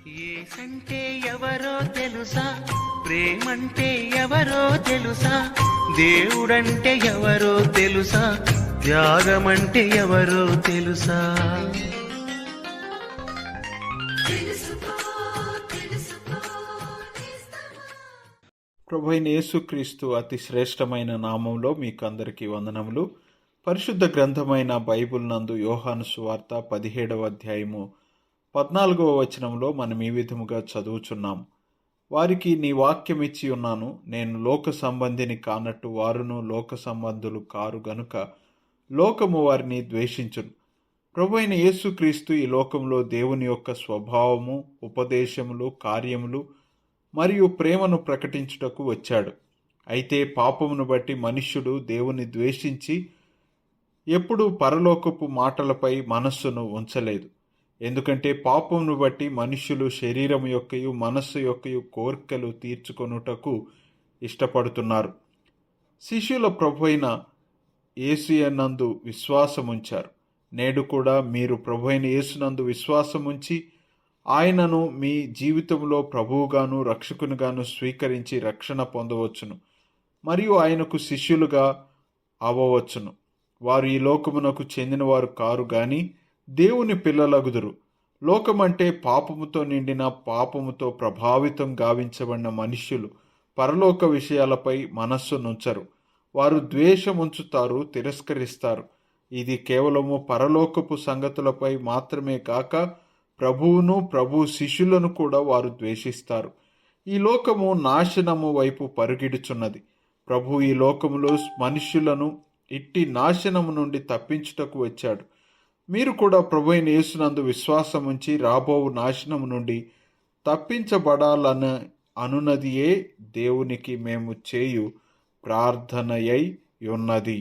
ఏసంటే ఎవరో తెలుసా, ప్రేమంటే ఎవరో తెలుసా, దేవుడంటే ఎవరో తెలుసా, త్యాగమంటే ఎవరో తెలుసా. ప్రభువైన యేసుక్రీస్తు అతి శ్రేష్టమైన నామంలో మీకు అందరికీ వందనములు. పరిశుద్ధ గ్రంథమైన బైబిల్ నందు యోహాను సువార్త 17వ అధ్యాయము 14వ వచనంలో మనం ఈ విధముగా చదువుచున్నాం. వారికి నీ వాక్యం ఇచ్చి ఉన్నాను, నేను లోక సంబంధిని కానట్టు వారును లోక సంబంధులు కారు గనుక లోకము వారిని ద్వేషించును. ప్రభువైన యేసుక్రీస్తు ఈ లోకంలో దేవుని యొక్క స్వభావము, ఉపదేశములు, కార్యములు మరియు ప్రేమను ప్రకటించుటకు వచ్చాడు. అయితే పాపమును బట్టి మనుష్యుడు దేవుని ద్వేషించి ఎప్పుడూ పరలోకపు మాటలపై మనస్సును ఉంచలేదు. ఎందుకంటే పాపమును బట్టి మనుష్యులు శరీరం యొక్కయు మనస్సు యొక్కయు కోర్కెలు తీర్చుకొనుటకు ఇష్టపడుతున్నారు. శిష్యుల ప్రభువైన యేసునందు విశ్వాసముంచారు. నేడు కూడా మీరు ప్రభువైన యేసునందు విశ్వాసముంచి ఆయనను మీ జీవితంలో ప్రభువుగాను రక్షకునిగాను స్వీకరించి రక్షణ పొందవచ్చును మరియు ఆయనకు శిష్యులుగా అవ్వవచ్చును. వారు ఈ లోకమునకు చెందినవారు కారు గాని దేవుని పిల్లలగుదురు. లోకమంటే పాపముతో నిండిన, పాపముతో ప్రభావితం గావించబడిన మనుష్యులు పరలోక విషయాలపై మనస్సునుంచరు. వారు ద్వేషముంచుతారు, తిరస్కరిస్తారు. ఇది కేవలము పరలోకపు సంగతులపై మాత్రమే కాక ప్రభువును ప్రభు శిష్యులను కూడా వారు ద్వేషిస్తారు. ఈ లోకము నాశనము వైపు పరుగిడుచున్నది. ప్రభు ఈ లోకములో మనుష్యులను ఇట్టి నాశనము నుండి తప్పించుటకు వచ్చాడు. మీరు కూడా ప్రభువైన యేసునందు విశ్వాసముంచి రాబోవు నాశనము నుండి తప్పించబడాలని అనునదియే దేవునికి మేము చేయు ప్రార్థనయై ఉన్నది.